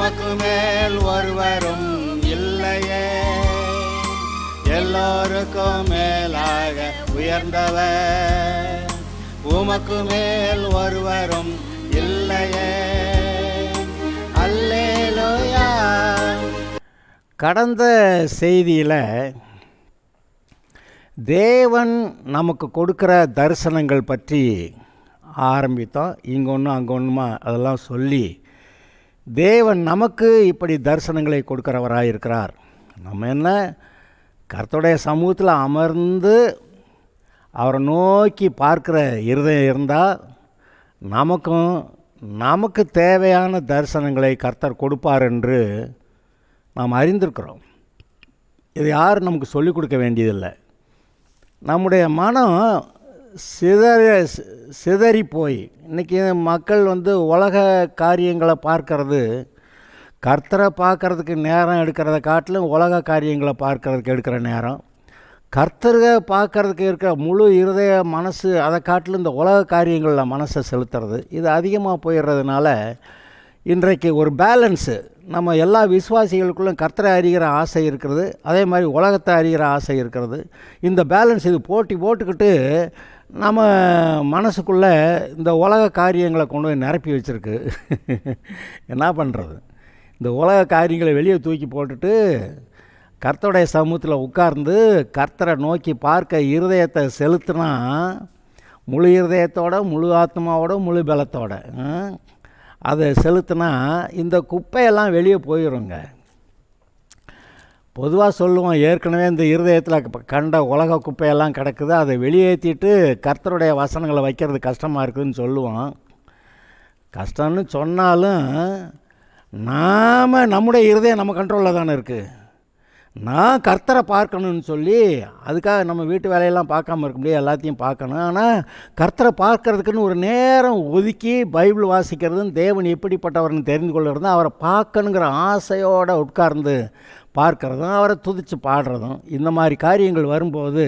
உமக்கு மேல் ஒருவரும் இல்லையே, எல்லோருக்கும் மேலாக உயர்ந்தவர், உமக்கு மேல் ஒருவரும் இல்லையே. அல்லேலூயா. கடந்த செய்தியில் தேவன் நமக்கு கொடுக்குற தரிசனங்கள் பற்றி ஆரம்பித்தோம். இங்கே ஒன்று அங்கே ஒன்றுமா அதெல்லாம் சொல்லி தேவன் நமக்கு இப்படி தரிசனங்களை கொடுக்குறவராக இருக்கிறார். நம்ம என்ன கர்த்தருடைய சமூகத்தில் அமர்ந்து அவரை நோக்கி பார்க்குற இருதயம் இருந்தால் நமக்கு தேவையான தரிசனங்களை கர்த்தர் கொடுப்பார் என்று நாம் அறிந்திருக்கிறோம். இது யாரும் நமக்கு சொல்லிக் கொடுக்க வேண்டியதில்லை. நம்முடைய மனம் சிதறி போய் இன்றைக்கி மக்கள் உலக காரியங்களை பார்க்கறது, கர்த்தரை பார்க்கறதுக்கு நேரம் எடுக்கிறத காட்டிலும் உலக காரியங்களை பார்க்கறதுக்கு எடுக்கிற நேரம், கர்த்தரை பார்க்கறதுக்கு இருக்கிற முழு இருதய மனசு அதை காட்டிலும் இந்த உலக காரியங்களில் மனசை செலுத்துறது, இது அதிகமாக போயிடுறதுனால இன்றைக்கு ஒரு பேலன்ஸு நம்ம எல்லா விசுவாசிகளுக்குள்ளும் கர்த்தரை அறிகிற ஆசை இருக்கிறது, அதே மாதிரி உலகத்தை அறிகிற ஆசை இருக்கிறது. இந்த பேலன்ஸ் இது போட்டுக்கிட்டு நம்ம மனசுக்குள்ளே இந்த உலக காரியங்களை கொண்டு போய் நிரப்பி வச்சுருக்கு. என்ன பண்ணுறது? இந்த உலக காரியங்களை வெளியே தூக்கி போட்டுட்டு கர்த்தருடைய சமூகத்தில் உட்கார்ந்து கர்த்தரை நோக்கி பார்க்க இருதயத்தை செலுத்தினா, முழு இருதயத்தோட, முழு ஆத்மாவோட, முழு பலத்தோட அதை செலுத்தினா இந்த குப்பையெல்லாம் வெளியே போயிடுங்க. பொதுவாக சொல்லுவோம், ஏற்கனவே இந்த இருதயத்தில் கண்ட உலக குப்பையெல்லாம் கிடக்குது, அதை வெளியேற்றிட்டு கர்த்தருடைய வசனங்களை வைக்கிறது கஷ்டமாக இருக்குதுன்னு சொல்லுவோம். கஷ்டம்னு சொன்னாலும் நம்முடைய இருதயம் நம்ம கண்ட்ரோலில் தானே இருக்குது. நான் கர்த்தரை பார்க்கணுன்னு சொல்லி அதுக்காக நம்ம வீட்டு வேலையெல்லாம் பார்க்காம இருக்க முடியாது, எல்லாத்தையும் பார்க்கணும். ஆனால் கர்த்தரை பார்க்கறதுக்குன்னு ஒரு நேரம் ஒதுக்கி பைபிள் வாசிக்கிறதும் தேவன் எப்படிப்பட்டவர்னு தெரிந்து கொள்கிறதும் அவரை பார்க்கணுங்கிற ஆசையோடு உட்கார்ந்து பார்க்குறதும் அவரை துதித்து பாடுறதும், இந்த மாதிரி காரியங்கள் வரும்போது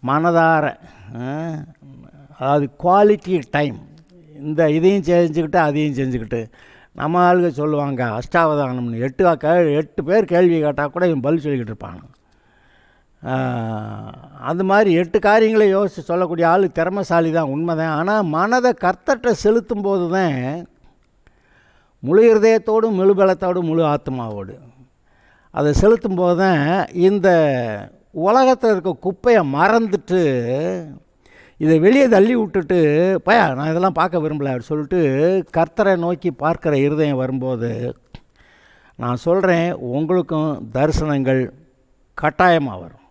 மனதார, அதாவது குவாலிட்டி டைம், இந்த இதையும் செஞ்சுக்கிட்டு அதையும் செஞ்சுக்கிட்டு, நம்ம ஆளுங்க சொல்லுவாங்க அஷ்டாவதானம்னு 8 பேர் கேள்வி கேட்டால் கூட இவன் பதில் சொல்லிக்கிட்டு இருப்பாங்க. அந்த மாதிரி 8 காரியங்களை யோசித்து சொல்லக்கூடிய ஆள் திறமைசாலி தான், உண்மைதான். ஆனால் மனதை கர்த்தர்கிட்ட செலுத்தும் போது தான் முழு இருதயத்தோடு, முழு பலத்தோடு, முழு ஆத்மாவோடு அதை செலுத்தும் போது தான் இந்த உலகத்தில் இருக்க குப்பையை மறந்துட்டு இதை வெளியே தள்ளி விட்டுட்டு, பயா நான் இதெல்லாம் பார்க்க விரும்பல அப்படி சொல்லிட்டு கர்த்தரை நோக்கி பார்க்குற இருதயம் வரும்போது நான் சொல்கிறேன், உங்களுக்கும் தரிசனங்கள் கட்டாயமாக வரும்.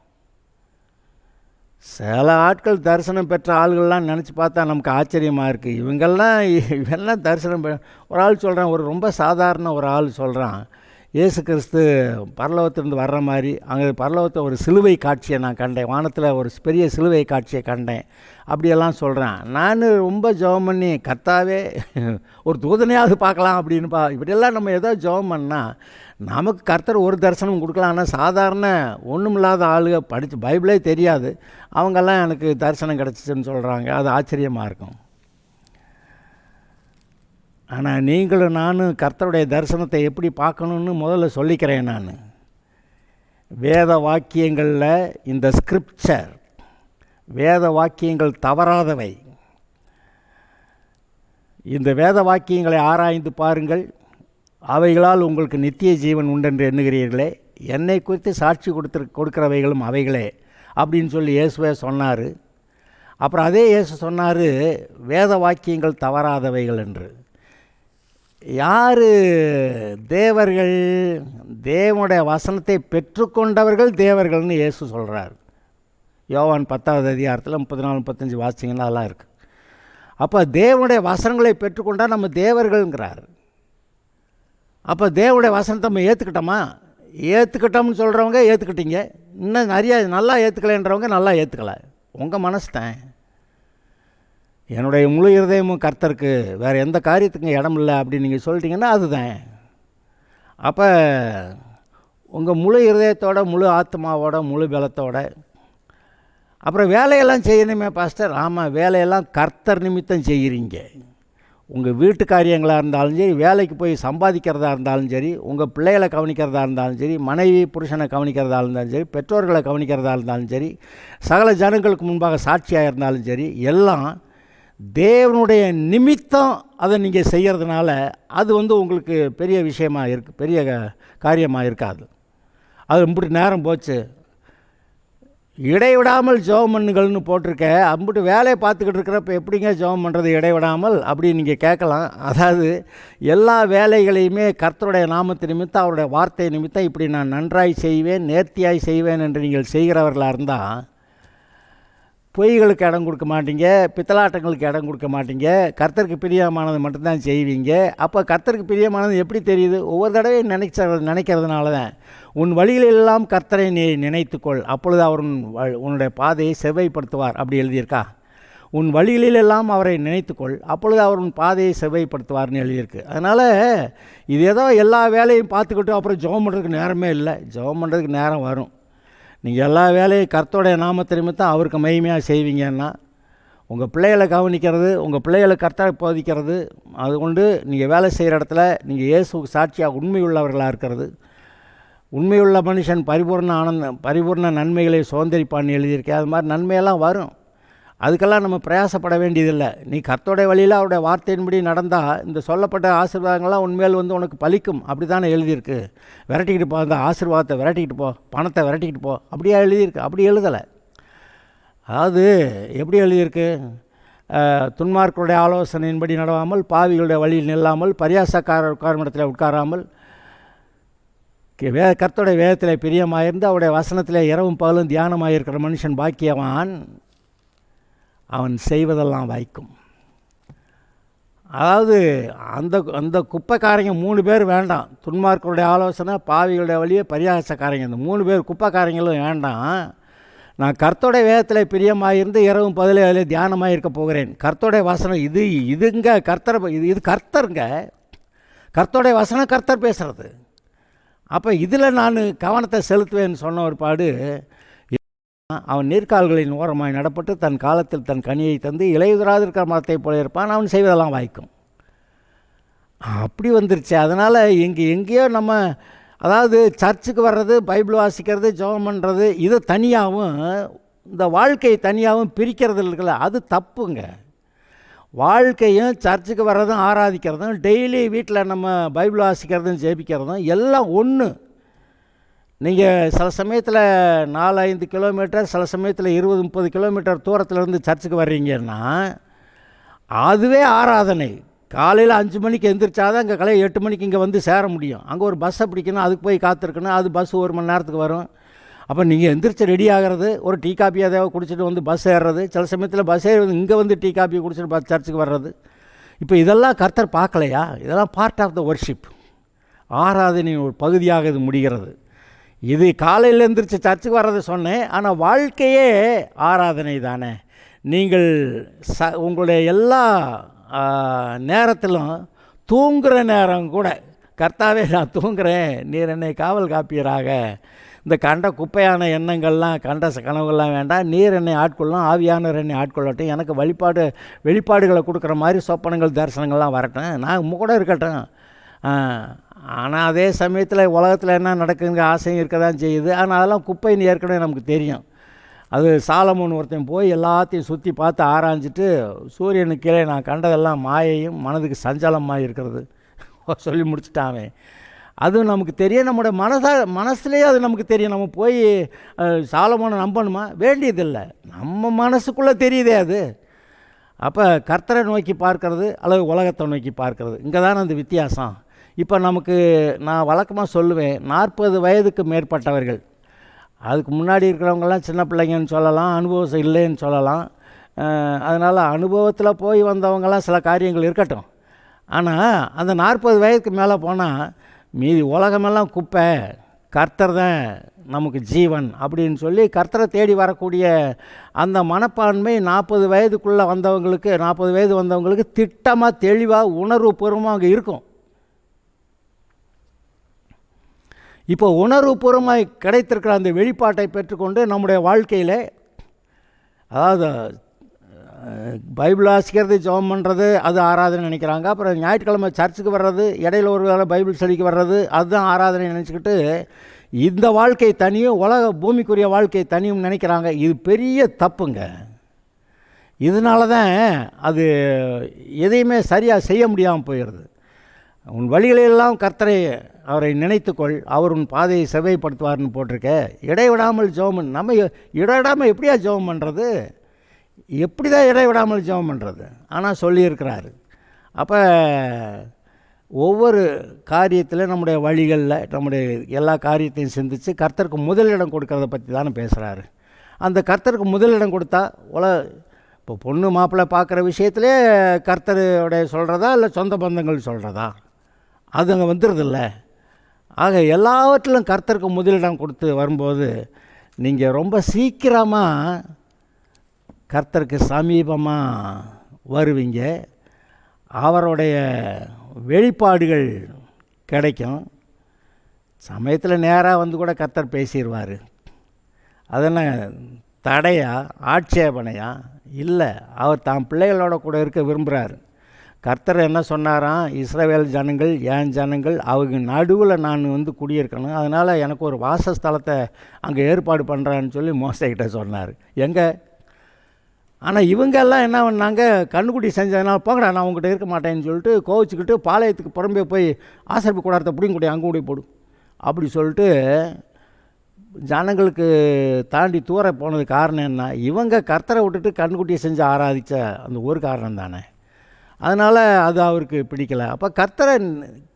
சில ஆட்கள் தரிசனம் பெற்ற ஆள்கள்லாம் நினச்சி பார்த்தா நமக்கு ஆச்சரியமாக இருக்குது. இவங்கெல்லாம் தரிசனம் ஒரு ஆள் சொல்கிறேன், ஒரு ரொம்ப சாதாரண ஒரு ஆள் சொல்கிறான், இயேசு கிறிஸ்து பரலோகத்திலிருந்து வர்ற மாதிரி அங்கே பரலோகத்தை ஒரு சிலுவை காட்சியை நான் கண்டேன், வானத்தில் ஒரு பெரிய சிலுவை காட்சியை கண்டேன் அப்படியெல்லாம் சொல்கிறேன். நான் ரொம்ப ஜெபம் பண்ணி, கர்த்தாவே ஒரு தூதனையாவது பார்க்கலாம் அப்படின்னு இப்படியெல்லாம் நம்ம ஏதோ ஜெபம் பண்ணால் நமக்கு கர்த்தர் ஒரு தரிசனம் கொடுக்கலாம். ஆனால் சாதாரண ஒன்றுமில்லாத ஆளுக படித்து பைபிளே தெரியாது அவங்கெல்லாம் எனக்கு தரிசனம் கிடச்சிச்சுன்னு சொல்கிறாங்க. அது ஆச்சரியமாக இருக்கும். ஆனால் நீங்களும் நானும் கர்த்தருடைய தரிசனத்தை எப்படி பார்க்கணுன்னு முதல்ல சொல்லிக்கிறேன். நான் வேத வாக்கியங்களில் இந்த ஸ்கிரிப்சர், வேத வாக்கியங்கள் தவறாதவை. இந்த வேத வாக்கியங்களை ஆராய்ந்து பாருங்கள், அவைகளால் உங்களுக்கு நித்திய ஜீவன் உண்டென்று எண்ணுகிறீர்களே, என்னை குறித்து சாட்சி கொடுக்கிறவைகளும் அவைகளே அப்படின்னு சொல்லி இயேசுவே சொன்னார். அப்புறம் அதே இயேசு சொன்னார் வேத வாக்கியங்கள் தவறாதவைகள் என்று. யார் தேவர்கள்? தேவனுடைய வசனத்தை பெற்றுக்கொண்டவர்கள் தேவர்கள்னு இயேசு சொல்கிறார். யோவான் 10வது அதிகாரத்தில் 34-35 வாசிங்கன்னா அதெல்லாம் இருக்குது. அப்போ தேவனுடைய வசனங்களை பெற்றுக்கொண்டால் நம்ம தேவர்கள்ங்கிறார். அப்போ தேவனுடைய வசனத்தை நம்ம ஏற்றுக்கிட்டோம்னு சொல்கிறவங்க ஏற்றுக்கிட்டீங்க, இன்னும் நிறையா நல்லா ஏற்றுக்கலைன்றவங்க நல்லா ஏற்றுக்கலை. உங்கள் மனசு தான். என்னுடைய முழு இருதயமும் கர்த்தருக்கு, வேறு எந்த காரியத்துக்கும் இடம் இல்லை அப்படின்னு நீங்கள் சொல்லிட்டீங்கன்னா அதுதான். அப்போ உங்கள் முழு இருதயத்தோட, முழு ஆத்மாவோட, முழு பலத்தோட. அப்புறம் வேலையெல்லாம் செய்யணுமே பாஸ்டர். ஆமாம், வேலையெல்லாம் கர்த்தர் நிமித்தம் செய்கிறீங்க. உங்கள் வீட்டு காரியங்களாக இருந்தாலும் சரி, வேலைக்கு போய் சம்பாதிக்கிறதா இருந்தாலும் சரி, உங்கள் பிள்ளைகளை கவனிக்கிறதா இருந்தாலும் சரி, மனைவி புருஷனை கவனிக்கிறதா இருந்தாலும் சரி, பெற்றோர்களை கவனிக்கிறதா இருந்தாலும் சரி, சகல ஜனங்களுக்கு முன்பாக சாட்சியாக இருந்தாலும் சரி, எல்லாம் தேவனுடைய நிமித்தம் அதை நீங்கள் செய்கிறதுனால அது உங்களுக்கு பெரிய விஷயமாக இருக்குது, பெரிய காரியமாக இருக்காது. அது இப்படி நேரம் போச்சு, இடைவிடாமல் ஜெபம் பண்ணுங்கள்னு போட்டிருக்க, அம்பிட்டு வேலையை பார்த்துக்கிட்டு இருக்கிறப்ப எப்படிங்க ஜெபம் பண்ணுறது இடைவிடாமல் அப்படின்னு நீங்கள் கேட்கலாம். அதாவது எல்லா வேலைகளையுமே கர்த்தருடைய நாமத்து நிமித்தம், அவருடைய வார்த்தை நிமித்தம் இப்படி நான் நன்றாய் செய்வேன், நேர்த்தியாய் செய்வேன் என்று நீங்கள் செய்கிறவர்களாக இருந்தால் பொய்களுக்கு இடம் கொடுக்க மாட்டீங்க, பித்தலாட்டங்களுக்கு இடம் கொடுக்க மாட்டீங்க, கர்த்தருக்கு பிரியமானது மட்டும்தான் செய்வீங்க. அப்போ கர்த்தருக்கு பிரியமானது எப்படி தெரியுது? ஒவ்வொரு தடவையும் நினைக்கிறதுனால தான். உன் வழிகளெல்லாம் கர்த்தரை நீ நினைத்துக்கொள், அப்பொழுது அவர் உன்னுடைய பாதையை செவ்வைப்படுத்துவார். அப்படி எழுதியிருக்கா? உன் வழிகளிலெல்லாம் அவரை நினைத்துக்கொள், அப்பொழுது அவர் உன் பாதையை செவ்வைப்படுத்துவார்னு எழுதியிருக்கு. அதனால் இது ஏதோ எல்லா வேலையும் பார்த்துக்கிட்டு அப்புறம் ஜெபம் பண்ணுறதுக்கு நேரமே இல்லை. ஜெபம் பண்ணுறதுக்கு நேரம் வரும். நீங்கள் எல்லா வேலையும் கர்த்தருடைய நாமத்து நிமித்தம் அவருக்கு மகிமையாக செய்வீங்கன்னா, உங்கள் பிள்ளைகளை கவனிக்கிறது, உங்கள் பிள்ளைகளை கர்த்தரை போதிக்கிறது, அது கொண்டு நீங்கள் வேலை செய்கிற இடத்துல நீங்கள் இயேசுக்கு சாட்சியாக உண்மையுள்ளவர்களாக இருக்கிறது. உண்மையுள்ள மனுஷன் பரிபூர்ண நன்மைகளை சுதந்திரிப்பான்னு எழுதியிருக்கேன். அது மாதிரி நன்மையெல்லாம் வரும். அதுக்கெல்லாம் நம்ம பிரயாசப்பட வேண்டியதில்லை. நீ கர்த்தருடைய வழியில் அவருடைய வார்த்தையின்படி நடந்தால் இந்த சொல்லப்பட்ட ஆசீர்வாதங்கள்லாம் உண்மையில் உனக்கு பலிக்கும். அப்படி தானே எழுதியிருக்கு. விரட்டிக்கிட்டு போ, அந்த ஆசீர்வாதத்தை விரட்டிக்கிட்டு போ, பணத்தை விரட்டிக்கிட்டு போ, அப்படியே எழுதியிருக்கு. அப்படி எழுதலை. அதாவது எப்படி எழுதியிருக்கு? துன்மார்க்கருடைய ஆலோசனையின்படி நடவாமல், பாவிகளுடைய வழியில் நில்லாமல், பரியாசக்காரர் உட்காரும் இடத்துல உட்காராமல், கர்த்தருடைய வேதத்தில் பிரியமாயிருந்து அவருடைய வசனத்தில் இரவும் பகலும் தியானமாயிருக்கிற மனுஷன் பாக்கியவான், அவன் செய்வதெல்லாம் வாய்க்கும். அதாவது அந்த குப்பைக்காரங்க 3 பேர் வேண்டாம். துன்மார்க்கருடைய ஆலோசனை, பாவிகளுடைய வழியே, பரியாசக்காரங்க, இந்த 3 பேர் குப்பைக்காரங்களும் வேண்டாம். நான் கர்த்தருடைய வேதத்தில் பிரியமாயிருந்து இரவும் பகலும் அதில் தியானமாக இருக்க போகிறேன். கர்த்தருடைய வசனம் இதுங்க கர்த்தர், இது கர்த்தருங்க. கர்த்தருடைய வசனம் கர்த்தர் பேசுகிறது. அப்போ இதில் நான் கவனத்தை செலுத்துவேன்னு சொன்ன ஒரு பாடு, அவன் நீர்க்கால்களின் ஓரமாய் நடப்பட்டு தன் காலத்தில் தன் கனியை தந்து இலையுதிராதிருக்கிற மரத்தை போல இருப்பான், அவன் செய்வதெல்லாம் வாய்க்கும். அப்படி வந்துருச்சு. அதனால் எங்கேயோ நம்ம, அதாவது சர்ச்சுக்கு வர்றது, பைபிள் வாசிக்கிறது, ஜெபம் பண்ணுறது, இது தனியாகவும் இந்த வாழ்க்கை தனியாகவும் பிரிக்கிறது இருக்குல்ல, அது தப்புங்க. வாழ்க்கையும் சர்ச்சுக்கு வர்றதும் ஆராதிக்கிறதும் டெய்லி வீட்டில் நம்ம பைபிள் வாசிக்கிறதும் ஜெபிக்கிறதும் எல்லாம் ஒன்று. நீங்கள் சில சமயத்தில் 4-5 கிலோமீட்டர், சில சமயத்தில் 20-30 கிலோமீட்டர் தூரத்துலேருந்து சர்ச்சுக்கு வர்றீங்கன்னா அதுவே ஆராதனை. காலையில் 5 மணிக்கு எந்திரிச்சாதான் அங்கே காலையில் 8 மணிக்கு இங்கே வந்து சேர முடியும். அங்கே ஒரு பஸ்ஸை பிடிக்கணும், அதுக்கு போய் காத்திருக்கணும், அது பஸ் 1 மணி நேரத்துக்கு வரும். அப்போ நீங்கள் எந்திரிச்சு ரெடி ஆகிறது, ஒரு டீ காப்பி ஏதாவது குடிச்சிட்டு வந்து பஸ் ஏறுறது, சில சமயத்தில் பஸ் ஏறி இங்கே வந்து டீ காப்பி குடிச்சிட்டு சர்ச்சுக்கு வர்றது. இப்போ இதெல்லாம் கர்த்தர் பார்க்கலையா? இதெல்லாம் பார்ட் ஆஃப் த ஒர்ஷிப். ஆராதனையின் ஒரு பகுதியாக இது முடிகிறது. இது காலையில் எழுந்திரிச்சு சர்ச்சுக்கு வர்றது சொன்னேன், ஆனால் வாழ்க்கையே ஆராதனை தானே. நீங்கள் உங்களுடைய எல்லா நேரத்திலும் தூங்குகிற நேரம் கூட, கர்த்தாவே நான் தூங்குறேன், நீர் என்னை காவல் காப்பீராக, இந்த கண்ட குப்பையான எண்ணங்கள்லாம், கண்ட கனவுகள்லாம் வேண்டாம், நீர் என்னை ஆட்கொள்ளணும், ஆவியானவர் என்னை ஆட்கொள்ளட்டும், எனக்கு வெளிப்பாடுகளை கொடுக்குற மாதிரி சொப்பனங்கள் தரிசனங்கள்லாம் வரட்டும், நான் கூட இருக்கட்டும். ஆனால் அதே சமயத்தில் உலகத்தில் என்ன நடக்குதுங்க ஆசையும் இருக்க தான் செய்யுது. ஆனால் அதெல்லாம் குப்பைன்னு ஏற்கனவே நமக்கு தெரியும். அது சாலமோன் ஒருத்தன் போய் எல்லாத்தையும் சுற்றி பார்த்து ஆராய்ஞ்சிட்டு, சூரியனுக்கு கீழே நான் கண்டதெல்லாம் மாயையும் மனதுக்கு சஞ்சலமாக இருக்கிறது சொல்லி முடிச்சுட்டான். அதுவும் நமக்கு தெரியும், நம்முடைய மனசுலேயே அது நமக்கு தெரியும். நம்ம போய் சாலமோனை நம்பணுமா? வேண்டியதில்லை, நம்ம மனசுக்குள்ளே தெரியுதே அது. அப்போ கர்த்தரை நோக்கி பார்க்கறது அல்லது உலகத்தை நோக்கி பார்க்கறது, இங்கே தானே அந்த வித்தியாசம். இப்போ நான் வழக்கமாக சொல்லுவேன், 40 வயதுக்கு மேற்பட்டவர்கள், அதுக்கு முன்னாடி இருக்கிறவங்கெல்லாம் சின்ன பிள்ளைங்கன்னு சொல்லலாம், அனுபவம் இல்லைன்னு சொல்லலாம். அதனால் அனுபவத்தில் போய் வந்தவங்கெல்லாம் சில காரியங்கள் இருக்கட்டும். ஆனால் அந்த 40 வயதுக்கு மேலே போனால் மீதி உலகமெல்லாம் குப்பை, கர்த்தர் தான் நமக்கு ஜீவன் அப்படின்னு சொல்லி கர்த்தரை தேடி வரக்கூடிய அந்த மனப்பான்மை 40 வயதுக்குள்ளே வந்தவங்களுக்கு, 40 வயது வந்தவங்களுக்கு திட்டமாக தெளிவாக உணர்வுபூர்வமாக அங்கே இருக்கும். இப்போ உணர்வுபூர்வமாக கிடைத்திருக்கிற அந்த வெளிப்பாட்டை பெற்றுக்கொண்டு நம்முடைய வாழ்க்கையில், அதாவது பைபிள் வாசிக்கிறது, ஜெபம் பண்ணுறது அது ஆராதனை நினைக்கிறாங்க. அப்புறம் ஞாயிற்றுக்கிழமை சர்ச்சுக்கு வர்றது, இடையில ஒரு வேளை பைபிள் ஸ்டடிக்கு வர்றது, அதுதான் ஆராதனை நினச்சிக்கிட்டு இந்த வாழ்க்கை தனியும் பூமிக்குரிய வாழ்க்கை தனியும் நினைக்கிறாங்க. இது பெரிய தப்புங்க. இதனால தான் அது எதையுமே சரியாக செய்ய முடியாமல் போயிடுது. உன் வழிகளெல்லாம் கர்த்தரை அவரை நினைத்துக்கொள், அவர் உன் பாதையை செவ்வைப்படுத்துவார்னு போட்டிருக்க. இடைவிடாமல் ஜெபம். நம்ம இடைவிடாமல் எப்படியா ஜெபம் பண்ணுறது? எப்படி தான் இடைவிடாமல் ஜெபம் பண்ணுறது? ஆனால் சொல்லியிருக்கிறாரு. அப்போ ஒவ்வொரு காரியத்தில் நம்முடைய வழிகளில் நம்முடைய எல்லா காரியத்தையும் சிந்தித்து கர்த்தருக்கு முதலிடம் கொடுக்கறத பற்றி தானே பேசுகிறாரு. அந்த கர்த்தருக்கு முதலிடம் கொடுத்தா இப்போ பொண்ணு மாப்பிள்ளை பார்க்குற விஷயத்திலே கர்த்தருடைய சொல்கிறதா இல்லை சொந்த பந்தங்கள் சொல்கிறதா? அது அங்கே வந்துடுதில்ல. ஆக எல்லாவற்றிலும் கர்த்தருக்கு முதலிடம் கொடுத்து வரும்போது நீங்கள் ரொம்ப சீக்கிரமாக கர்த்தருக்கு சமீபமாக வருவீங்க. அவருடைய வெளிப்பாடுகள் கிடைக்கும். சமயத்தில் நேராக வந்து கூட கர்த்தர் பேசிடுவார். அதெல்லாம் தடையா, ஆட்சேபனையா? இல்லை. அவர் தான் பிள்ளைகளோட கூட இருக்க விரும்புகிறார். கர்த்தர் என்ன சொன்னாராம்? இஸ்ரவேல் ஜனங்கள் என் ஜனங்கள், அவங்க நடுவில் நான் வந்து குடியிருக்கணும், அதனால் எனக்கு ஒரு வாசஸ்தலத்தை அங்கே ஏற்பாடு பண்ணுறான்னு சொல்லி மோசைக்கிட்ட சொன்னார். எங்கே? ஆனால் இவங்கெல்லாம் என்ன பண்ணாங்க? கண்ணுக்குட்டி செஞ்சதுனால போங்கடா நான் உங்கள்கிட்ட இருக்க மாட்டேன்னு சொல்லிட்டு கோவிச்சுக்கிட்டு பாளையத்துக்கு புறம்பே போய் ஆசரிப்பு கூடாரத்தை பிடிங்கூடி அங்கே கூடி போடும் அப்படி சொல்லிட்டு ஜனங்களுக்கு தாண்டி தூர போனது காரணம் என்ன? இவங்க கர்த்தரை விட்டுட்டு கண்ணுக்குட்டியை செஞ்சு ஆராதித்த அந்த ஒரு காரணம் தானே. அதனால் அது அவருக்கு பிடிக்கலை. அப்போ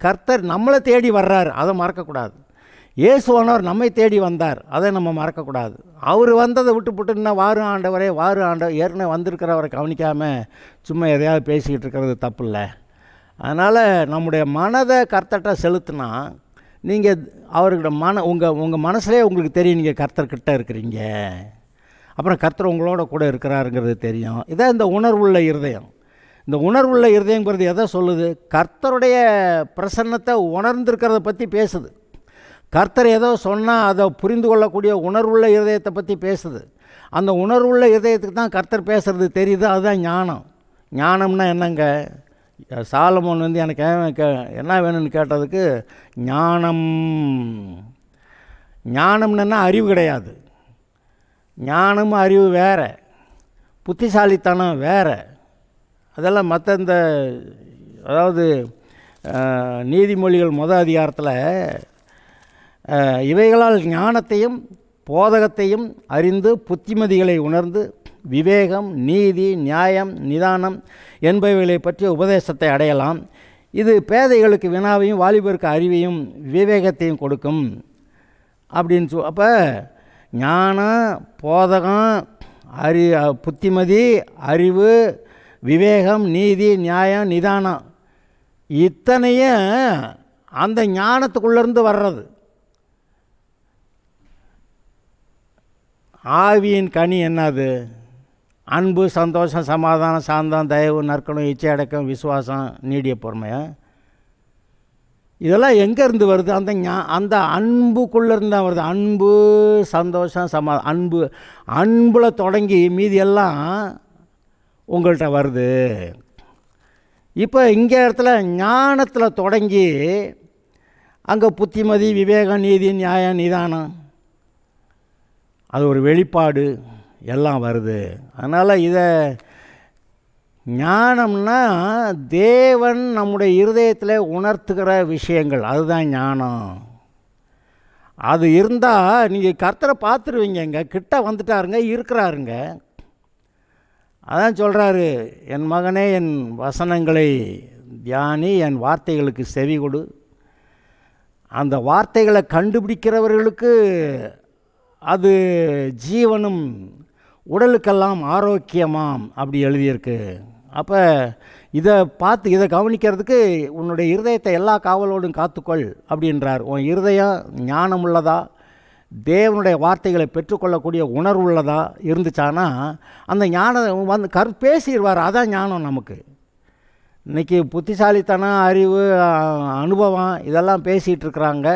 கர்த்தர் நம்மளை தேடி வர்றார், அதை மறக்கக்கூடாது. இயேசுவானவர் நம்மை தேடி வந்தார், அதை நம்ம மறக்கக்கூடாது. அவர் வந்ததை விட்டுப்புட்டுன்னா வாரு ஆண்டவரே வாரு ஆண்டவர், ஏற்கனவே வந்திருக்கிறவரை கவனிக்காமல் சும்மா எதையாவது பேசிக்கிட்டு இருக்கிறது தப்பு இல்லை. அதனால் நம்முடைய மனதை கர்த்தர்கிட்ட செலுத்தினா நீங்கள் அவர்கிட்ட உங்கள் மனசுலேயே உங்களுக்கு தெரியும் நீங்கள் கர்த்தர்கிட்ட இருக்கிறீங்க. அப்புறம் கர்த்தர் உங்களோட கூட இருக்கிறாருங்கிறது தெரியும். இதான் இந்த உணர்வுள்ள இருதயம். இந்த உணர்வுள்ள இருதயங்கிறது எதை சொல்லுது? கர்த்தருடைய பிரசன்னத்தை உணர்ந்திருக்கிறத பற்றி பேசுது. கர்த்தர் ஏதோ சொன்னால் அதை புரிந்து கொள்ளக்கூடிய உணர்வுள்ள இருதயத்தை பற்றி பேசுது. அந்த உணர்வுள்ள இருதயத்துக்கு தான் கர்த்தர் பேசுகிறது தெரியுது. அதுதான் ஞானம். ஞானம்னா என்னங்க? சாலமோன் வந்து எனக்கு என்ன வேணும்னு கேட்டதுக்கு ஞானம்னா அறிவு கிடையாது. ஞானமும் அறிவு வேறு, புத்திசாலித்தனம் வேறு. அதெல்லாம் மற்ற அதாவது நீதிமொழிகள் முதல் அதிகாரத்தில் இவைகளால் ஞானத்தையும் போதகத்தையும் அறிந்து புத்திமதிகளை உணர்ந்து விவேகம், நீதி, நியாயம், நிதானம் என்பவைகளை பற்றிய உபதேசத்தை அடையலாம். இது பேதைகளுக்கு வினாவையும் வாலிபருக்கு அறிவையும் விவேகத்தையும் கொடுக்கும் அப்படின்னு அப்போ ஞானம், போதகம், புத்திமதி, அறிவு, விவேகம், நீதி, நியாயம், நிதானம் இத்தனையும் அந்த ஞானத்துக்குள்ளேருந்து வர்றது. ஆவியின் கனி என்னது? அன்பு, சந்தோஷம், சமாதானம், சாந்தம், தயவு, நற்குணம், இச்சை அடக்கம், விசுவாசம், நீடிய பொறுமையா? இதெல்லாம் எங்கேருந்து வருது? அந்த அன்புக்குள்ளேருந்து தான் வருது. அன்பு, சந்தோஷம், அன்பில் தொடங்கி மீதி எல்லாம் உங்கள்கிட்ட வருது. இப்போ இங்கே இடத்துல ஞானத்தில் தொடங்கி அங்கே புத்திமதி, விவேகம், நீதி, நியாயம், நிதானம், அது ஒரு வெளிப்பாடு எல்லாம் வருது. அதனால் இதை ஞானம்னா தேவன் நம்முடைய இருதயத்தில் உணர்த்துகிற விஷயங்கள், அதுதான் ஞானம். அது இருந்தால் நீங்கள் கர்த்தரை பார்த்துருவீங்க. கிட்ட வந்துட்டாருங்க, இருக்கிறாருங்க. அதான் சொல்கிறாரு, என் மகனே என் வசனங்களை தியானி, என் வார்த்தைகளுக்கு செவி கொடு. அந்த வார்த்தைகளை கண்டுபிடிக்கிறவர்களுக்கு அது ஜீவனும் உடலுக்கெல்லாம் ஆரோக்கியமாம் அப்படி எழுதியிருக்கு. அப்போ இதை கவனிக்கிறதுக்கு உன்னுடைய இருதயத்தை எல்லா காவலோடும் காத்துக்கொள் அப்படின்றார். உன் இருதயம் ஞானம் உள்ளதா, தேவனுடைய வார்த்தைகளை பெற்றுக்கொள்ளக்கூடிய உணர்வு உள்ளதா இருந்துச்சானா அந்த ஞானம் வந்து பேசிடுவார். அதான் ஞானம் நமக்கு. இன்றைக்கி புத்திசாலித்தனம், அறிவு, அனுபவம் இதெல்லாம் பேசிகிட்டு இருக்கிறாங்க.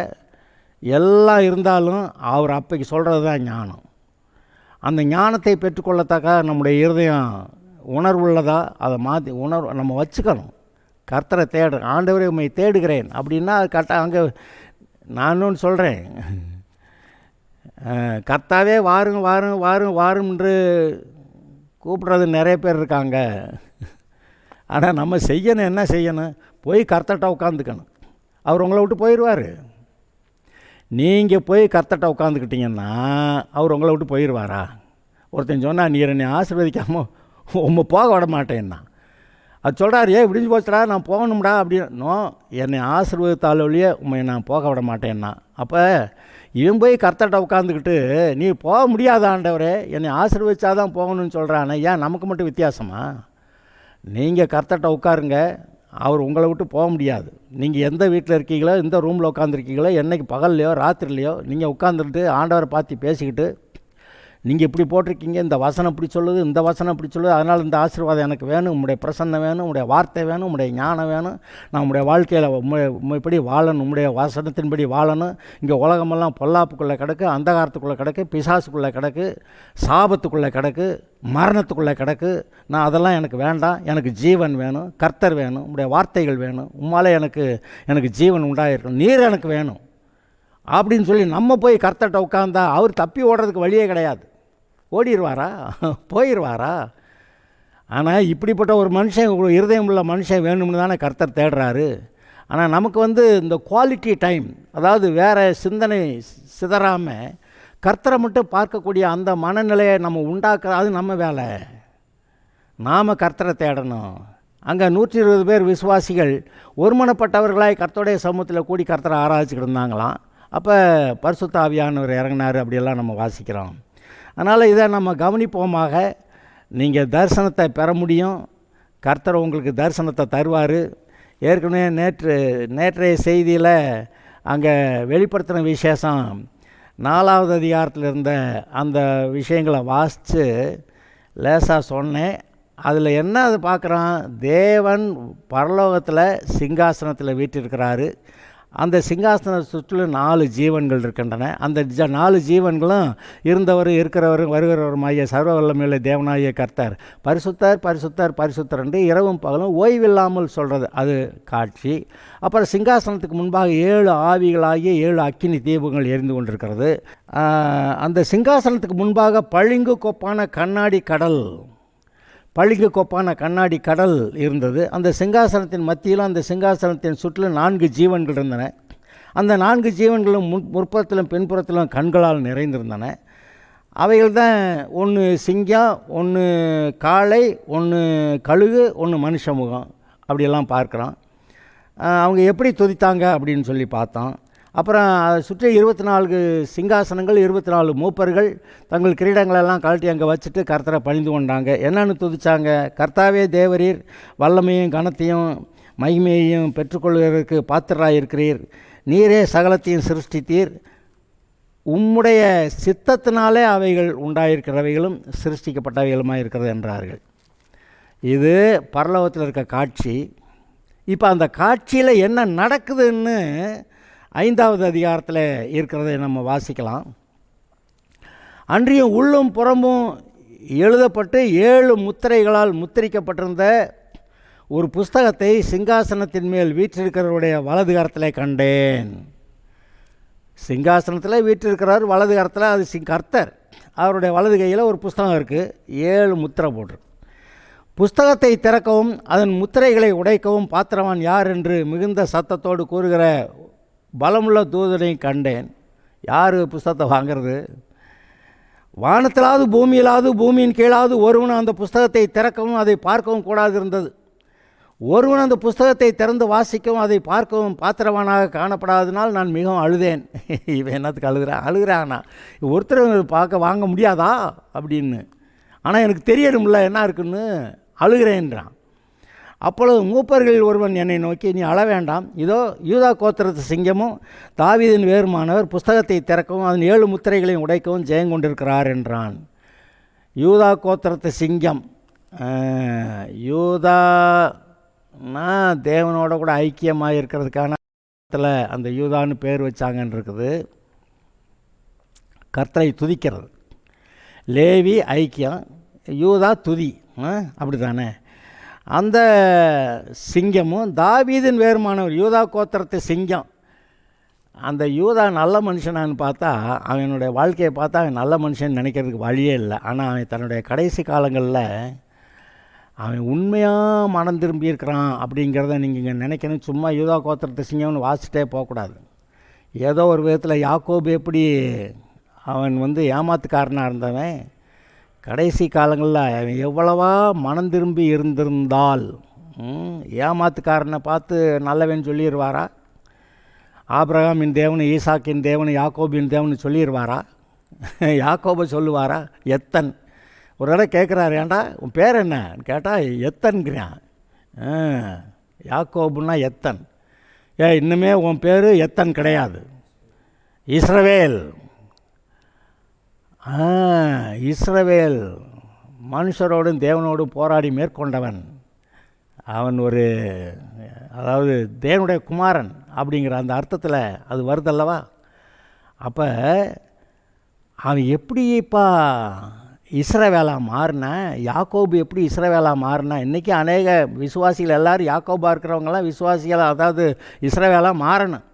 எல்லாம் இருந்தாலும் அவர் அப்பைக்கு சொல்கிறது தான் ஞானம். அந்த ஞானத்தை பெற்றுக்கொள்ளத்தக்க நம்முடைய இருதயம் உணர்வுள்ளதா அதை மாற்றி நம்ம வச்சுக்கணும். கர்த்தரை ஆண்டவரை உம்மை தேடுகிறேன் அப்படின்னா அது கரெக்டாக அங்கே நான் ஒன்று சொல்கிறேன், கர்த்தாவே வாருங்க வாருங்க வாருங்க வாரும்ன்று கூப்பிட்றது நிறைய பேர் இருக்காங்க. ஆனால் நம்ம செய்யணும், என்ன செய்யணும்? போய் கர்த்தர்கிட்ட உட்காந்துக்கணும். அவர் உங்களை விட்டு போயிடுவார். நீங்கள் போய் கர்த்தர்கிட்ட உட்காந்துக்கிட்டீங்கன்னா அவர் உங்களை விட்டு போயிடுவாரா? ஒருத்தன் சொன்னால் நீ என்னை ஆசீர்வதிக்காமல் உம்மை போக விட மாட்டேன்னா அது சொல்கிறார், விடிஞ்சு போச்சுடா நான் போகணும்டா அப்படின்னு. என்னை ஆசீர்வதித்தால் ஒழிய உண்மை நான் போக விட மாட்டேன்னா. அப்போ இவன் போய் கர்த்தர்கிட்ட உட்காந்துக்கிட்டு நீ போக முடியாத ஆண்டவரே என்னை ஆசீர்வதிச்சாதான் போகணும்னு சொல்கிறானே, ஏன் நமக்கு மட்டும் வித்தியாசமா? நீங்கள் கர்த்தர்கிட்ட உட்காருங்க, அவர் உங்களை விட்டு போக முடியாது. நீங்கள் எந்த வீட்டில் இருக்கீங்களோ, எந்த ரூமில் உட்காந்துருக்கீங்களோ, என்றைக்கு பகல்லையோ ராத்திரிலையோ நீங்கள் உட்காந்துட்டு ஆண்டவரை பார்த்து பேசிக்கிட்டு நீங்கள் இப்படி போட்டிருக்கீங்க, இந்த வசனம் இப்படி சொல்லுது, இந்த வசனம் இப்படி சொல்லுது, அதனால் இந்த ஆசீர்வாதம் எனக்கு வேணும், உங்களுடைய பிரசன்னம் வேணும், உங்களுடைய வார்த்தை வேணும், உங்களுடைய ஞானம் வேணும், நான் உங்களுடைய வாழ்க்கையில் உண்மைப்படி வாழணும், உங்களுடைய வசனத்தின்படி வாழணும். இங்கே உலகமெல்லாம் பொல்லாப்புக்குள்ளே கிடக்கு, அந்தகாரத்துக்குள்ளே கிடக்கு, பிசாசுக்குள்ளே கிடக்கு, சாபத்துக்குள்ளே கிடக்கு, மரணத்துக்குள்ளே கிடக்கு. நான் அதெல்லாம் எனக்கு வேண்டாம், எனக்கு ஜீவன் வேணும், கர்த்தர் வேணும், உங்களுடைய வார்த்தைகள் வேணும், உம்மாலே எனக்கு ஜீவன் உண்டாயிருக்கணும், நீர் எனக்கு வேணும் அப்படின்னு சொல்லி நம்ம போய் கர்த்தர்கிட்ட உட்காந்தா அவர் தப்பி ஓடுறதுக்கு வழியே கிடையாது. ஓடிடுவாரா? போயிடுவாரா? ஆனால் இப்படிப்பட்ட ஒரு மனுஷன், ஒரு இருதயம் உள்ள மனுஷன் வேணும்னு தானே கர்த்தர் தேடுறாரு. ஆனால் நமக்கு இந்த குவாலிட்டி டைம், அதாவது வேறு சிந்தனை சிதறாமல் கர்த்தரை மட்டும் பார்க்கக்கூடிய அந்த மனநிலையை நம்ம உண்டாக்குற, அது நம்ம வேலை. நாம் கர்த்தரை தேடணும். அங்கே 120 பேர் விசுவாசிகள் ஒருமனப்பட்டவர்களாய் கர்த்தருடைய சமூகத்தில் கூடி கர்த்தரை ஆராய்ச்சிக்கிட்டு இருந்தாங்களாம். அப்போ பரிசுத்த ஆவியானவர் இறங்கினார் அப்படியெல்லாம் நம்ம வாசிக்கிறோம். அதனால் இதை நம்ம கவனிப்போமாக. நீங்கள் தரிசனத்தை பெற முடியும், கர்த்தர் உங்களுக்கு தரிசனத்தை தருவார். ஏற்கனவே நேற்றைய செய்தியில் அங்கே வெளிப்படுத்தின விசேஷம் 4வது அதிகாரத்தில் இருந்த அந்த விஷயங்களை வாசித்து லேசாக சொன்னேன். அதில் என்ன அது பார்க்குறான்? தேவன் பரலோகத்தில் சிங்காசனத்தில் வீற்றிருக்கிறாரு. அந்த சிங்காசன சுற்றிலும் 4 ஜீவன்கள் இருக்கின்றன. அந்த 4 ஜீவன்களும் இருந்தவர் இருக்கிறவரும் வருகிறவருமாகிய சர்வ வல்லமையுள்ள தேவனாகிய கர்த்தர் பரிசுத்தர் பரிசுத்தர் பரிசுத்தர் என்று இரவும் பகலும் ஓய்வில்லாமல் சொல்கிறது, அது காட்சி. அப்புறம் சிங்காசனத்துக்கு முன்பாக 7 ஆவிகளாகிய 7 அக்கினி தீபங்கள் எரிந்து கொண்டிருக்கிறது. அந்த சிங்காசனத்துக்கு முன்பாக பளிங்கு கொப்பான கண்ணாடி கடல், பளிங்கு கொப்பான கண்ணாடி கடல் இருந்தது. அந்த சிங்காசனத்தின் மத்தியிலும் அந்த சிங்காசனத்தின் சுற்றிலும் 4 ஜீவன்கள் இருந்தன. அந்த 4 ஜீவன்களும் முற்புறத்திலும் பின்புறத்திலும் கண்களால் நிறைந்திருந்தன. அவைகள் தான் ஒன்று சிங்கம், ஒன்று காளை, ஒன்று கழுகு, ஒன்று மனுஷ முகம், அப்படியெல்லாம் பார்க்குறோம். அவங்க எப்படி துதித்தாங்க அப்படின்னு சொல்லி பார்த்தோம். அப்புறம் அதை சுற்றி 24 சிங்காசனங்கள், 24 மூப்பர்கள் தங்கள் கிரீடங்களெல்லாம் கழட்டி அங்கே வச்சுட்டு கர்த்தரை பணிந்து கொண்டாங்க. என்னென்னு துதிச்சாங்க? கர்த்தாவே தேவரீர், வல்லமையும் கனத்தையும் மகிமையையும் பெற்றுக்கொள்வதற்கு பாத்திரராயிருக்கிறீர். நீரே சகலத்தையும் சிருஷ்டித்தீர். உம்முடைய சித்தத்தினாலே அவைகள் உண்டாயிருக்கிறவைகளும் சிருஷ்டிக்கப்பட்டவைகளுமாக இருக்கிறது என்றார்கள். இது பரலோகத்தில் இருக்க காட்சி. இப்போ அந்த காட்சியில் என்ன நடக்குதுன்னு 5வது அதிகாரத்தில் இருக்கிறதை நம்ம வாசிக்கலாம். அன்றியும் உள்ளும் புறமும் எழுதப்பட்டு 7 முத்திரைகளால் முத்திரிக்கப்பட்டிருந்த ஒரு புஸ்தகத்தை சிங்காசனத்தின் மேல் வீற்றிருக்கிறவருடைய வலது கரத்தில் கண்டேன். சிங்காசனத்தில் வீற்றிருக்கிறார், வலது கரத்தில் அது கர்த்தர். அவருடைய வலது கையில் ஒரு புஸ்தகம் இருக்குது, 7 முத்திரை போட்டு. புஸ்தகத்தை திறக்கவும் அதன் முத்திரைகளை உடைக்கவும் பாத்திரவான் யார் என்று மிகுந்த சத்தத்தோடு கூறுகிற பலமுள்ள தூதனை கண்டேன். யார் புஸ்தகத்தை வாங்கிறது? வானத்திலாவது பூமியிலாவது பூமியின் கீழாவது ஒருவன் அந்த புஸ்தகத்தை திறக்கவும் அதை பார்க்கவும் கூடாது இருந்தது. ஒருவன் அந்த புஸ்தகத்தை திறந்து வாசிக்கவும் அதை பார்க்கவும் பாத்திரவானாக காணப்படாதனால் நான் மிகவும் அழுதேன். இவன் என்னத்துக்கு அழுகிறானா? ஒருத்தர் வாங்க முடியாதா அப்படின்னு. ஆனால் எனக்கு தெரியணும்ல என்ன இருக்குன்னு, அழுகிறேன்றான். அப்பொழுது மூப்பர்களில் ஒருவன் என்னை நோக்கி, நீ அழ வேண்டாம், இதோ யூதா கோத்திரத்து சிங்கமும் தாவீதின் வேறுமானவர் புஸ்தகத்தை திறக்கவும் அதன் 7 முத்திரைகளையும் உடைக்கவும் ஜெயங்கொண்டிருக்கிறார் என்றான். யூதா கோத்திரத்து சிங்கம், யூதானா தேவனோட கூட ஐக்கியமாக இருக்கிறதுக்கான அந்த யூதான்னு பேர் வச்சாங்கன்னு இருக்குது. கர்த்தரை துதிக்கிறது. லேவி ஐக்கியம், யூதா துதி. அப்படி தானே? அந்த சிங்கமும் தாவீதின் வேறுமானவர், யூதா கோத்திரத்து சிங்கம். அந்த யூதா நல்ல மனுஷனான்னு பார்த்தா, அவனுடைய வாழ்க்கையை பார்த்தா அவன் நல்ல மனுஷன் நினைக்கிறதுக்கு வழியே இல்லை. ஆனால் அவன் தன்னுடைய கடைசி காலங்களில் அவன் உண்மையாக மனம் திரும்பி இருக்கிறான் அப்படிங்கிறத நீங்கள் இங்கே நினைக்கணும். சும்மா யூதா கோத்திரத்து சிங்கம்னு வாசிச்சிட்டே போகக்கூடாது. ஏதோ ஒரு விதத்தில் யாக்கோபு எப்படி அவன் ஏமாத்துக்காரனாக இருந்தவன், கடைசி காலங்களில் அவன் எவ்வளவா மனம் திரும்பி இருந்திருந்தால் ஏமாத்துக்காரனை பார்த்து நல்லவன் சொல்லிடுவாரா? ஆபிரகாமின் தேவன், ஈசாக்கின் தேவன், யாக்கோபின் தேவன் சொல்லிடுவாரா? யாக்கோபை சொல்லுவாரா? எத்தன் ஒரு தடவை கேட்குறாரு, ஏன்டா உன் பேர் என்னன்னு கேட்டால் எத்தன்கிறான். யாக்கோபுன்னா எத்தன். இன்னுமே உன் பேர் எத்தன் கிடையாது, இஸ்ரவேல். இஸ்ரவேல் மனுஷரோடும் தேவனோடும் போராடி மேற்கொண்டவன். அவன் அதாவது தேவனுடைய குமாரன் அப்படிங்கிற அந்த அர்த்தத்தில் அது வருதல்லவா? அப்போ அவன் எப்படிப்பா இஸ்ரவேலாக மாறினா, யாக்கோபு எப்படி இஸ்ரவேலாக மாறினா? இன்றைக்கி அநேக விசுவாசிகள் எல்லோரும் யாக்கோபாக இருக்கிறவங்களாம் விசுவாசிகளாக, அதாவது இஸ்ரவேலாக மாறணும்.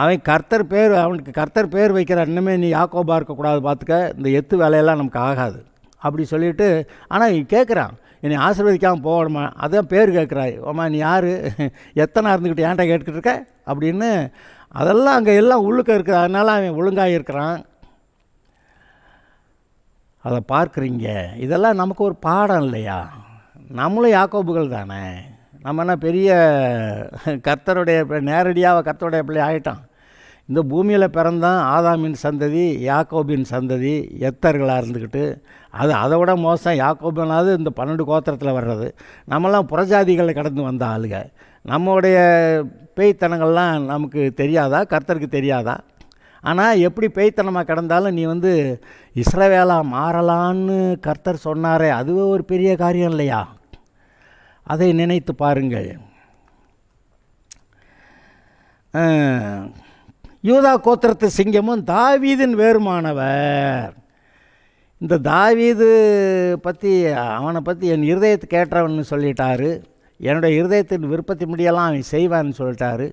அவன் கர்த்தர் பேர், அவனுக்கு கர்த்தர் பேர் வைக்கிறார். இன்னுமே நீ யாக்கோபாக இருக்கக்கூடாது, பார்த்துக்க, இந்த எத்து வேலையெல்லாம் நமக்கு ஆகாது அப்படி சொல்லிவிட்டு. ஆனால் கேட்குறான், என்னை ஆசீர்வதிக்காமல் போகணுமா? அதான் பேர் கேட்குறாய். ஆமா, நீ யார், எத்தனை இருந்துக்கிட்டு ஏன்டா கேட்டுக்கிட்டு இருக்க அப்படின்னு. அதெல்லாம் அங்கே எல்லாம் உள்ளுக்க இருக்குது. அதனால் அவன் ஒழுங்காக இருக்கிறான். அதை பார்க்குறீங்க. இதெல்லாம் நமக்கு ஒரு பாடம் இல்லையா? நம்மளும் யாக்கோபுகள் தானே. நம்ம என்ன பெரிய கர்த்தருடைய நேரடியாக கர்த்தருடைய பிள்ளை ஆகிட்டான். இந்த பூமியில் பிறந்தான் ஆதாமின் சந்ததி, யாக்கோபின் சந்ததி, எத்தர்களாக இருந்துக்கிட்டு. அதை விட மோசம், யாக்கோபினாவது இந்த 12 கோத்திரத்தில் வர்றது. நம்மலாம் புறஜாதிகளை கடந்து வந்த ஆளுங்க. நம்மளுடைய பேய்த்தனங்கள்லாம் நமக்கு தெரியாதா? கர்த்தருக்கு தெரியாதா? ஆனால் எப்படி பேய்த்தனமாக கிடந்தாலும் நீ இஸ்ரவேலாக மாறலான்னு கர்த்தர் சொன்னாரே, அதுவே ஒரு பெரிய காரியம் இல்லையா? அதை நினைத்து பாருங்கள். யூதா கோத்திரத்து சிங்கமும் தாவீதின் வேறுமானவர். இந்த தாவீது பற்றி, அவனை பற்றி என் இருதயத்துக்கு ஏற்றவன்னு சொல்லிட்டாரு. என்னுடைய இருதயத்தின் விருப்பத்தின் முடியெல்லாம் அவன் செய்வான்னு சொல்லிட்டாரு.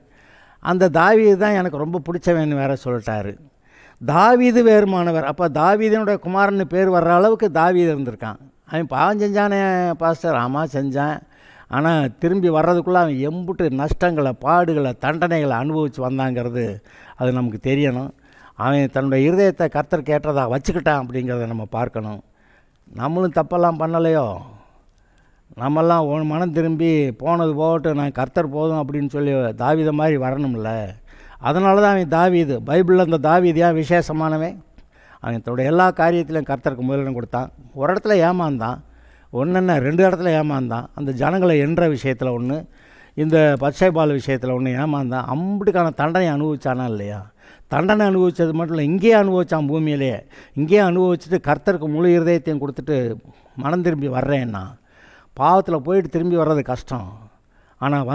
அந்த தாவீது தான் எனக்கு ரொம்ப பிடிச்சவன்னு வேற சொல்லிட்டாரு. தாவீது வேறுமானவர். அப்போ தாவீதினுடைய குமாரன்னு பேர் வர்ற அளவுக்கு தாவீது இருந்திருக்கான். அவன் பாவம் செஞ்சானே பாஸ்டர். ஆமாம், செஞ்சான். ஆனால் திரும்பி வர்றதுக்குள்ளே அவன் எம்புட்டு நஷ்டங்களை, பாடுகளை, தண்டனைகளை அனுபவித்து வந்தாங்கிறது அது நமக்கு தெரியணும். அவன் தன்னுடைய இருதயத்தை கர்த்தர் கேட்டதாக வச்சுக்கிட்டான் அப்படிங்கிறத நம்ம பார்க்கணும். நம்மளும் தப்பெல்லாம் பண்ணலையோ? நம்மெல்லாம் மனம் திரும்பி போனது போகட்டும், நான் கர்த்தர் போதும் அப்படின்னு சொல்லி தாவீதை மாதிரி வரணும்ல. அதனால தான் அவன் தாவீது. பைபிளில் அந்த தாவீது ஏன் விசேஷமானவன்? அவன் தன்னுடைய எல்லா காரியத்திலையும் கர்த்தருக்கு முதலிடம் கொடுத்தான். ஒரு இடத்துல ஏமாந்தான், ஒன்றுன்னா 2 இடத்துல ஏமாந்தான். அந்த ஜனங்களை என்ற விஷயத்தில் ஒன்று, இந்த பச்சைபால் விஷயத்தில் ஒன்று ஏமாந்தான். அம்புட்டுக்கான தண்டனை அனுபவிச்சானா இல்லையா? தண்டனை அனுபவித்தது மட்டும் இல்லை, இங்கேயே அனுபவித்தான். பூமியிலேயே இங்கேயே அனுபவிச்சுட்டு கர்த்தருக்கு முழு இருதயத்தையும் கொடுத்துட்டு மனம் திரும்பி வர்றேன்னா, பாவத்தில் போயிட்டு திரும்பி வர்றது கஷ்டம். ஆனால்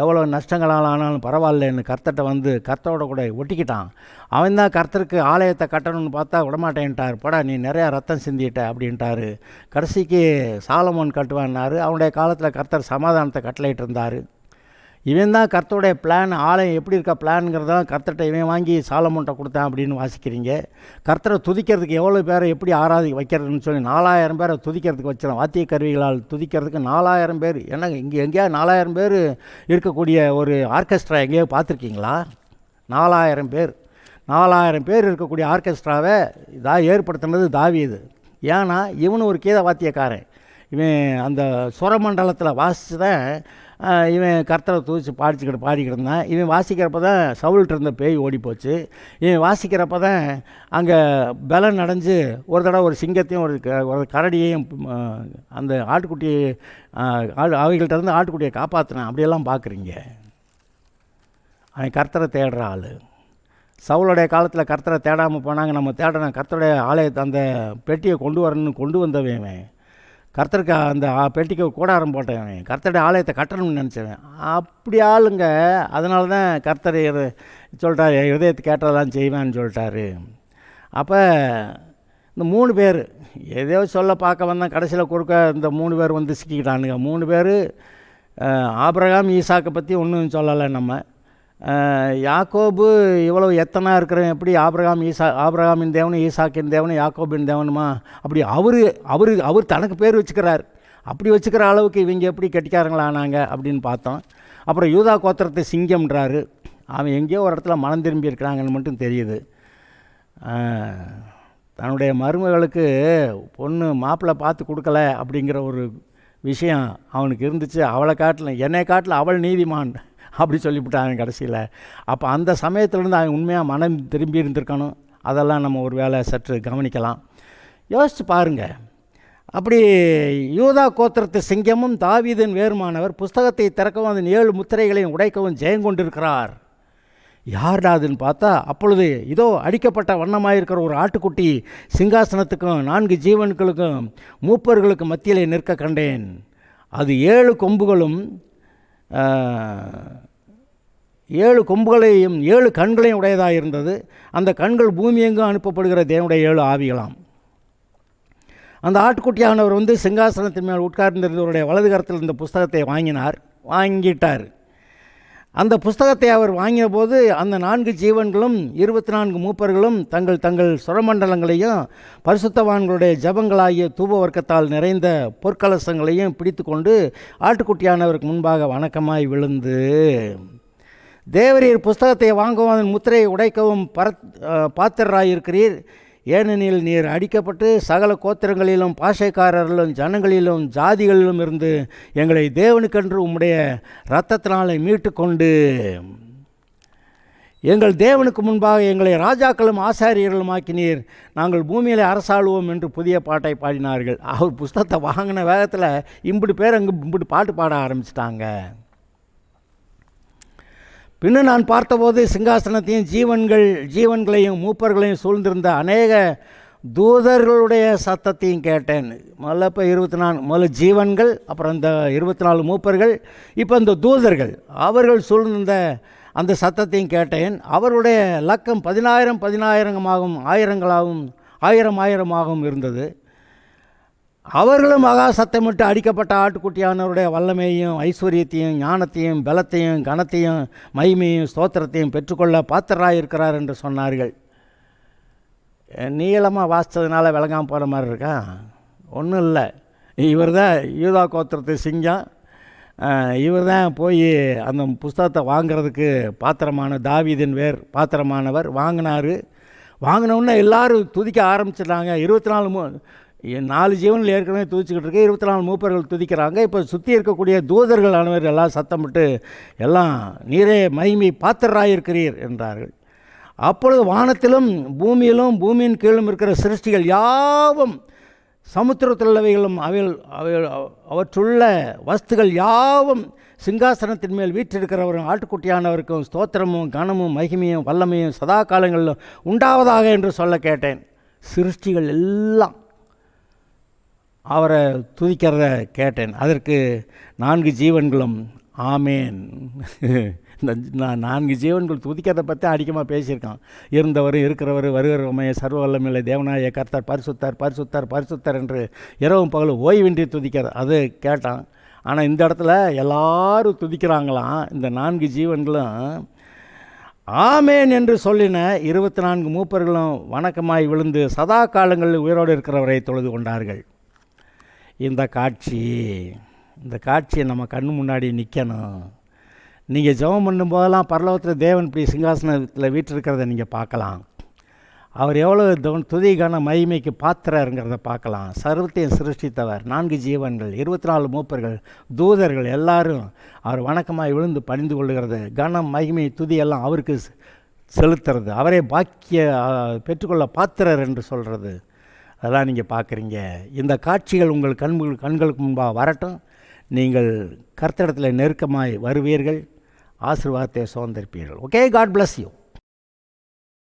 எவ்வளோ நஷ்டங்களால் ஆனாலும் பரவாயில்லன்னு கர்த்தர்கிட்ட கர்த்தரோட கூட ஒட்டிக்கிட்டான். அவன் தான் கர்த்தருக்கு ஆலயத்தை கட்டணும்னு பார்த்தா விடமாட்டேன்ட்டார். படா, நீ நிறையா ரத்தம் சிந்திட்ட அப்படின்ட்டார். கடைசிக்கு சாலமோன் கட்டுவான்னாரு. அவனுடைய காலத்தில் கர்த்தர் சமாதானத்தை கட்டளையிட்டு இருந்தார். இவன் தான் கர்த்தருடைய பிளான், ஆலயம் எப்படி இருக்க பிளான்ங்கிறதான் கர்த்தர்கிட்ட இவன் வாங்கி சாலமோன்ட்ட கொடுத்தான் அப்படின்னு வாசிக்கிறீங்க. கர்த்தரை துதிக்கிறதுக்கு எவ்வளோ பேரை எப்படி வைக்கிறதுன்னு சொல்லி 4000 பேரை துதிக்கிறதுக்கு வச்சிடலாம். வாத்திய கருவிகளால் துதிக்கிறதுக்கு 4000 பேர். ஏன்னா இங்கே எங்கேயா 4000 பேர் இருக்கக்கூடிய ஒரு ஆர்கெஸ்ட்ரா எங்கேயோ பார்த்துருக்கீங்களா? 4000 பேர் 4000 பேர் இருக்கக்கூடிய ஆர்கெஸ்ட்ராவை ஏற்படுத்தினது தாவீது. ஏன்னா இவனு ஒரு கீத வாத்தியக்காரன். இவன் அந்த சுரமண்டலத்தில் வாசித்து தான் இவன் கர்த்தரை தூச்சி பாடிக்கிட்டு இருந்தான். இவன் வாசிக்கிறப்ப தான் சவுல்கிட்ட இருந்த பேய் ஓடி போச்சு. இவன் வாசிக்கிறப்ப தான் அங்கே பலன் அடைஞ்சு ஒரு தடவை ஒரு சிங்கத்தையும் ஒரு கரடியையும் அந்த ஆட்டுக்குட்டி அவைகள்கிட்ட இருந்து ஆட்டுக்குட்டியை காப்பாற்றினான். அப்படியெல்லாம் பார்க்குறீங்க. அவன் கர்த்தரை தேடுற ஆள். சவுளுடைய காலத்தில் கர்த்தரை தேடாமல் போனாங்க. நம்ம தேடணும். கர்த்தருடைய ஆலயத்தை அந்த பெட்டியை கொண்டு வந்தவன். கர்த்தருக்கு அந்த பெட்டிக்கு கூடாரம் போட்டவன். கர்த்தருடைய ஆலயத்தை கட்டணும்னு நினச்சவன். அப்படி ஆளுங்க. அதனால தான் கர்த்தர் சொல்லிட்டார், இருதயத்தை கேட்டதெல்லாம் செய்வேன்னு சொல்லிட்டாரு. அப்போ இந்த 3 பேர் ஏதோ சொல்ல பார்க்க வந்தால் கடைசியில் கொடுக்க இந்த 3 பேர் வந்து சிக்கிக்கிட்டானுங்க. 3 பேர் ஆபிரகாம் ஈசாக்கை பற்றி ஒன்றும் சொல்லலை நம்ம. யாக்கோபு இவ்வளோ எத்தனை இருக்கிறவன் எப்படி ஆபிரகாமின் தேவனும் ஈசாக்கின் தேவனும் யாக்கோபின் தேவனுமா? அப்படி அவர் தனக்கு பேர் வச்சுக்கிறார். அப்படி வச்சுக்கிற அளவுக்கு இவங்க எப்படி கெட்டிக்காரங்களானாங்க அப்படின்னு பார்த்தோம். அப்புறம் யூதா கோத்திரத்தை சிங்கம்ன்றாரு. அவன் எங்கேயோ ஒரு இடத்துல மனம் திரும்பி இருக்கிறாங்கன்னு மட்டும் தெரியுது. தன்னுடைய மருமகளுக்கு பொண்ணு மாப்பிள்ளை பார்த்து கொடுக்கல அப்படிங்கிற ஒரு விஷயம் அவனுக்கு இருந்துச்சு. என்னை காட்டில் அவள் நீதிமான் அப்படி சொல்லிவிட்டாங்க கடைசியில். அப்போ அந்த சமயத்துலேருந்து அவன் உண்மையாக மனம் திரும்பி இருந்திருக்கணும். அதெல்லாம் நம்ம ஒரு வேளை சற்று கவனிக்கலாம். யோசித்து பாருங்கள். அப்படி யூதா கோத்திரத்து சிங்கமும் தாவீதின் வேறுமானவர் புஸ்தகத்தை திறக்கவும் அதன் 7 முத்திரைகளையும் உடைக்கவும் ஜெயங்கொண்டிருக்கிறார். யார்டா அதுன்னு பார்த்தா, அப்பொழுது இதோ அடிக்கப்பட்ட வண்ணமாயிருக்கிற ஒரு ஆட்டுக்குட்டி சிங்காசனத்துக்கும் 4 ஜீவன்களுக்கும் மூப்பர்களுக்கு மத்தியிலே நிற்க கண்டேன். அது 7 கொம்புகளையும் 7 கண்களையும் உடையதாக இருந்தது. அந்த கண்கள் பூமியெங்கும் அனுப்பப்படுகிற தேவனுடைய 7 ஆவிகளாம். அந்த ஆட்டுக்குட்டியானவர் வந்து சிங்காசனத்தின் மேல் உட்கார்ந்திருந்தவருடைய வலது கரத்தில் இந்த புஸ்தகத்தை வாங்கிட்டார். அந்த புஸ்தகத்தை அவர் வாங்கிய போது அந்த 4 ஜீவன்களும் 24 மூப்பர்களும் தங்கள் சுரமண்டலங்களையும் பரிசுத்தவான்களுடைய ஜபங்களாகிய தூப வர்க்கத்தால் நிறைந்த பொற்கலசங்களையும் பிடித்து கொண்டு ஆட்டுக்குட்டியானவருக்கு முன்பாக வணக்கமாய் விழுந்து, தேவரீர் புஸ்தகத்தை வாங்கவும் அதன் முத்திரையை உடைக்கவும் பாத்திரராயிருக்கிறீர். ஏனெனில் நீர் அடிக்கப்பட்டு சகல கோத்திரங்களிலும் பாஷைக்காரர்களும் ஜனங்களிலும் ஜாதிகளிலும் இருந்து எங்களை தேவனுக்கென்று உம்முடைய இரத்தத்தினாலே மீட்டு கொண்டு எங்கள் தேவனுக்கு முன்பாக எங்களை ராஜாக்களும் ஆசாரியர்களும் ஆக்கினீர். நாங்கள் பூமியில் அரசாளுவோம் என்று புதிய பாட்டை பாடினார்கள். அவர் புஸ்தகத்தை வாங்கின வேகத்தில் இம்புட்டு பேர் அங்கே இம்புட்டு பாட்டு பாட ஆரம்பிச்சிட்டாங்க. பின்னும் நான் பார்த்தபோது சிங்காசனத்தையும் ஜீவன்களையும் மூப்பர்களையும் சூழ்ந்திருந்த அநேக தூதர்களுடைய சத்தத்தையும் கேட்டேன். முதல்ல இப்போ 24 முதல்ல ஜீவன்கள், அப்புறம் இந்த 24 மூப்பர்கள், இப்போ இந்த தூதர்கள் அவர்கள் சூழ்ந்த அந்த சத்தத்தையும் கேட்டேன். அவருடைய லக்கம் 10,000 ஆயிரமாகவும் இருந்தது. அவர்களும் மகா சத்தமிட்டு அடிக்கப்பட்ட ஆட்டுக்குட்டியானவருடைய வல்லமையையும் ஐஸ்வர்யத்தையும் ஞானத்தையும் பலத்தையும் கனத்தையும் மகிமையும் ஸ்தோத்திரத்தையும் பெற்றுக்கொள்ள பாத்திரராயிருக்கிறார் என்று சொன்னார்கள். நீளமாக வாசித்ததுனால விளங்காமல் போகிற மாதிரி இருக்கா? ஒன்றும் இல்லை. இவர் தான் யூதா கோத்திரத்து சிங்கம். இவர் தான் போய் அந்த புஸ்தகத்தை வாங்கிறதுக்கு தாவீதின் பாத்திரமானவர் வாங்கினவுடனே எல்லோரும் துதிக்க ஆரம்பிச்சிட்டாங்க. 4 ஜீவன்கள் ஏற்கனவே துதிச்சுக்கிட்டு இருக்கு. 24 மூப்பர்கள் துதிக்கிறாங்க. இப்போ சுற்றி இருக்கக்கூடிய தூதர்கள் அனைவரும் எல்லாம் சத்தமிட்டு எல்லாம் நீரே மகிமை பாத்திரராயிருக்கிறீர் என்றார்கள். அப்பொழுது வானத்திலும் பூமியிலும் பூமியின் கீழும் இருக்கிற சிருஷ்டிகள் யாவும் சமுத்திரத்துள்ளவைகளும் அவற்றுள்ள வஸ்துகள் யாவும் சிங்காசனத்தின் மேல் வீற்றிருக்கிறவரும் ஆட்டுக்குட்டியானவருக்கும் ஸ்தோத்திரமும் கனமும் மகிமையும் வல்லமையும் சதா காலங்களிலும் உண்டாவதாக என்று சொல்ல கேட்டேன். சிருஷ்டிகள் எல்லாம் அவரை துதிக்கிறத கேட்டேன். அதற்கு 4 ஜீவன்களும் ஆமேன். இந்த 4 ஜீவன்கள் துதிக்கிறத பற்றி அதிகமாக பேசியிருக்கான். இருந்தவர் இருக்கிறவர் வருகிறவமைய சர்வ வல்லமையுள்ள தேவனாய கர்த்தர் பரிசுத்தர் பரிசுத்தர் பரிசுத்தர் என்று இரவும் பகலும் ஓய்வின்றி துதிக்கிறார். அது கேட்டான். ஆனால் இந்த இடத்துல எல்லாரும் துதிக்கிறாங்களாம். இந்த 4 ஜீவன்களும் ஆமேன் என்று சொல்லின 24 மூப்பர்களும் வணக்கமாய் விழுந்து சதா காலங்களில் உயிரோடு இருக்கிறவரை தொழுது கொண்டார்கள். இந்த காட்சியை நம்ம கண்ணு முன்னாடி நிற்கணும். நீங்கள் ஜெபம் பண்ணும்போதெல்லாம் பரலோகத்தில் தேவன் இப்படி சிங்காசனத்தில் வீற்றிருக்கிறத நீங்கள் பார்க்கலாம். அவர் எவ்வளோ துதிகான மகிமைக்கு பாத்திரங்கிறத பார்க்கலாம். சர்வத்தையும் சிருஷ்டித்தவர், 4 ஜீவன்கள், 24 மூப்பர்கள், தூதர்கள் எல்லாரும் அவர் வணக்கமாக விழுந்து பணிந்து கொள்ளுகிறது. கனம் மகிமை துதி எல்லாம் அவருக்கு செலுத்துறது, அவரே பெற்றுக்கொள்ள பாத்திரர் என்று சொல்கிறது. அதெல்லாம் நீங்கள் பார்க்குறீங்க. இந்த காட்சிகள் உங்கள் கண்களுக்கு முன்பாக வரட்டும். நீங்கள் கர்த்தரிடத்தில் நெருக்கமாய் வருவீர்கள், ஆசீர்வாதத்தை சுதந்திரிப்பீர்கள். Okay, God bless you.